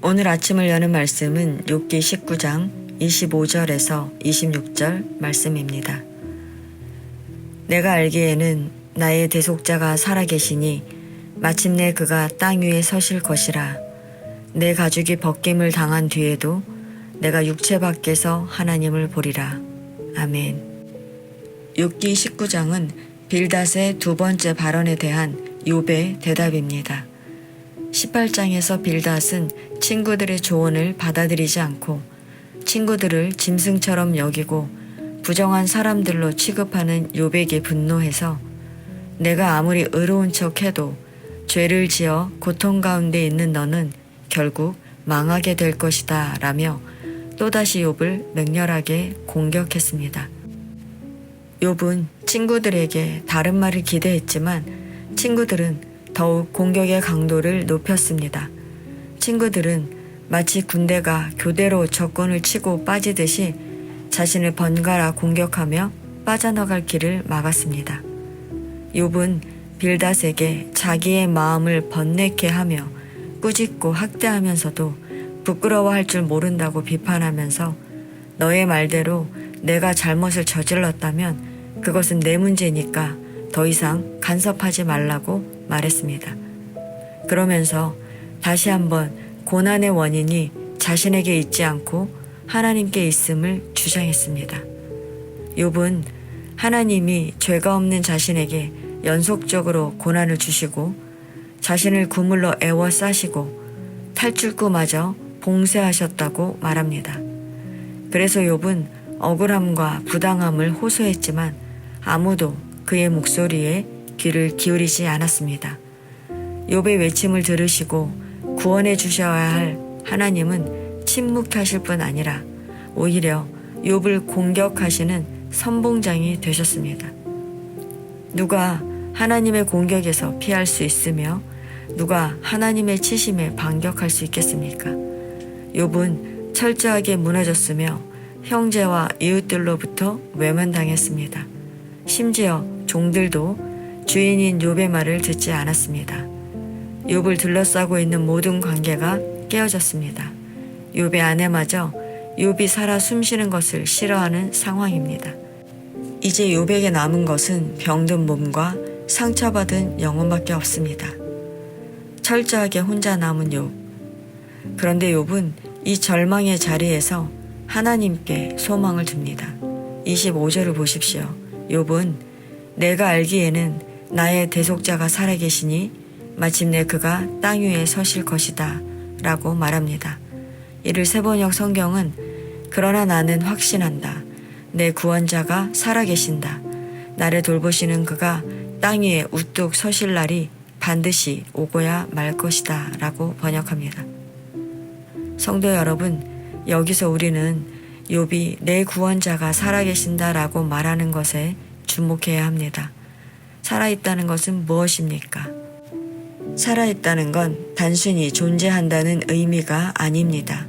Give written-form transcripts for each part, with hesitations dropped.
오늘 아침을 여는 말씀은 욥기 19장 25절에서 26절 말씀입니다. 내가 알기에는 나의 대속자가 살아계시니 마침내 그가 땅 위에 서실 것이라. 내 가죽이 벗김을 당한 뒤에도 내가 육체 밖에서 하나님을 보리라. 아멘. 욥기 19장은 빌닷의 두 번째 발언에 대한 욥의 대답입니다. 18장에서 빌닷은 친구들의 조언을 받아들이지 않고 친구들을 짐승처럼 여기고 부정한 사람들로 취급하는 욥에게 분노해서 내가 아무리 의로운 척해도 죄를 지어 고통 가운데 있는 너는 결국 망하게 될 것이다 라며 또다시 욥을 맹렬하게 공격했습니다. 욥은 친구들에게 다른 말을 기대했지만 친구들은 더욱 공격의 강도를 높였습니다. 친구들은 마치 군대가 교대로 적군을 치고 빠지듯이 자신을 번갈아 공격하며 빠져나갈 길을 막았습니다. 욥은 빌닷에게 자기의 마음을 번뇌케 하며 꾸짖고 학대하면서도 부끄러워할 줄 모른다고 비판하면서 너의 말대로 내가 잘못을 저질렀다면 그것은 내 문제니까 더 이상 간섭하지 말라고 말했습니다. 그러면서 다시 한번 고난의 원인이 자신에게 있지 않고 하나님께 있음을 주장했습니다. 욥은 하나님이 죄가 없는 자신에게 연속적으로 고난을 주시고 자신을 구물로 애워싸시고 탈출구마저 봉쇄하셨다고 말합니다. 그래서 욥은 억울함과 부당함을 호소했지만 아무도 그의 목소리에 귀를 기울이지 않았습니다. 욥의 외침을 들으시고 구원해 주셔야 할 하나님은 침묵하실 뿐 아니라 오히려 욥을 공격하시는 선봉장이 되셨습니다. 누가 하나님의 공격에서 피할 수 있으며 누가 하나님의 치심에 반격할 수 있겠습니까? 욥은 철저하게 무너졌으며 형제와 이웃들로부터 외면당했습니다. 심지어 종들도 주인인 욥의 말을 듣지 않았습니다. 욥을 둘러싸고 있는 모든 관계가 깨어졌습니다. 욥의 아내마저 욥이 살아 숨쉬는 것을 싫어하는 상황입니다. 이제 욥에게 남은 것은 병든 몸과 상처받은 영혼밖에 없습니다. 철저하게 혼자 남은 욥. 그런데 욥은 이 절망의 자리에서 하나님께 소망을 둡니다. 25절을 보십시오. 욥은 내가 알기에는 나의 대속자가 살아계시니 마침내 그가 땅 위에 서실 것이다 라고 말합니다. 이를 세번역 성경은 그러나 나는 확신한다. 내 구원자가 살아계신다. 나를 돌보시는 그가 땅 위에 우뚝 서실 날이 반드시 오고야 말 것이다 라고 번역합니다. 성도 여러분, 여기서 우리는 욥이 내 구원자가 살아계신다 라고 말하는 것에 주목해야 합니다. 살아있다는 것은 무엇입니까? 살아있다는 건 단순히 존재한다는 의미가 아닙니다.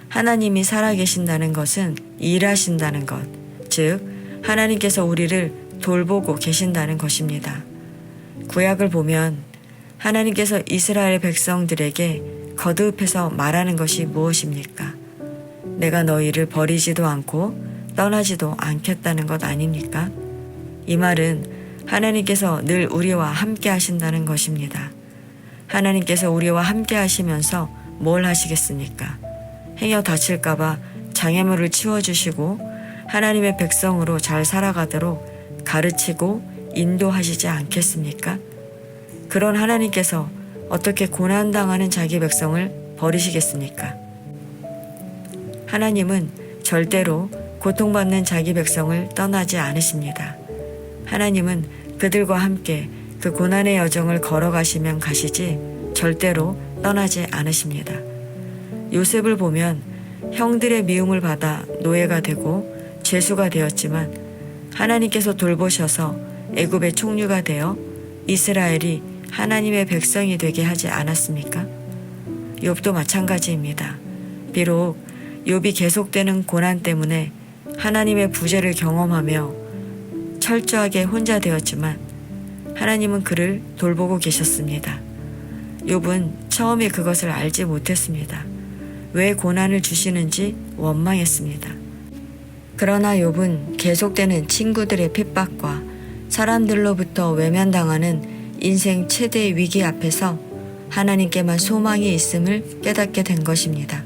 하나님이 살아계신다는 것은 일하신다는 것, 즉 하나님께서 우리를 돌보고 계신다는 것입니다. 구약을 보면 하나님께서 이스라엘 백성들에게 거듭해서 말하는 것이 무엇입니까? 내가 너희를 버리지도 않고 떠나지도 않겠다는 것 아닙니까? 이 말은 하나님께서 늘 우리와 함께 하신다는 것입니다. 하나님께서 우리와 함께 하시면서 뭘 하시겠습니까? 행여 다칠까봐 장애물을 치워주시고 하나님의 백성으로 잘 살아가도록 가르치고 인도하시지 않겠습니까? 그런 하나님께서 어떻게 고난당하는 자기 백성을 버리시겠습니까? 하나님은 절대로 고통받는 자기 백성을 떠나지 않으십니다. 하나님은 그들과 함께 그 고난의 여정을 걸어가시면 가시지 절대로 떠나지 않으십니다. 요셉을 보면 형들의 미움을 받아 노예가 되고 죄수가 되었지만 하나님께서 돌보셔서 애굽의 총류가 되어 이스라엘이 하나님의 백성이 되게 하지 않았습니까? 욥도 마찬가지입니다. 비록 욥이 계속되는 고난 때문에 하나님의 부재를 경험하며 철저하게 혼자 되었지만 하나님은 그를 돌보고 계셨습니다. 욥은 처음에 그것을 알지 못했습니다. 왜 고난을 주시는지 원망했습니다. 그러나 욥은 계속되는 친구들의 핍박과 사람들로부터 외면당하는 인생 최대의 위기 앞에서 하나님께만 소망이 있음을 깨닫게 된 것입니다.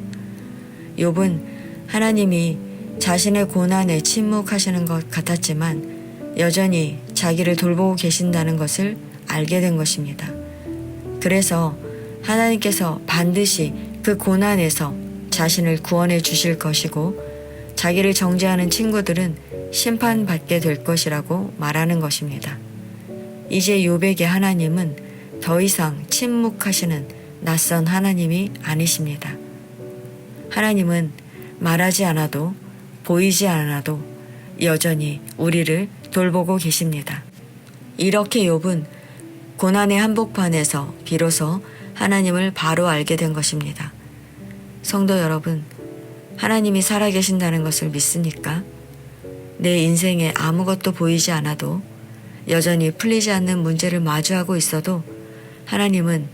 욥은 하나님이 자신의 고난에 침묵하시는 것 같았지만 여전히 자기를 돌보고 계신다는 것을 알게 된 것입니다. 그래서 하나님께서 반드시 그 고난에서 자신을 구원해 주실 것이고 자기를 정죄하는 친구들은 심판받게 될 것이라고 말하는 것입니다. 이제 욥에게 하나님은 더 이상 침묵하시는 낯선 하나님이 아니십니다. 하나님은 말하지 않아도 보이지 않아도 여전히 우리를 돌보고 계십니다. 이렇게 욥은 고난의 한복판에서 비로소 하나님을 바로 알게 된 것입니다. 성도 여러분, 하나님이 살아계신다는 것을 믿습니까? 내 인생에 아무것도 보이지 않아도 여전히 풀리지 않는 문제를 마주하고 있어도 하나님은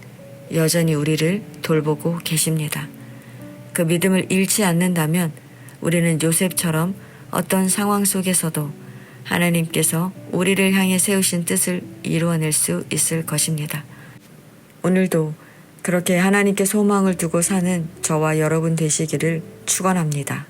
여전히 우리를 돌보고 계십니다. 그 믿음을 잃지 않는다면 우리는 요셉처럼 어떤 상황 속에서도 하나님께서 우리를 향해 세우신 뜻을 이루어낼 수 있을 것입니다. 오늘도 그렇게 하나님께 소망을 두고 사는 저와 여러분 되시기를 축원합니다.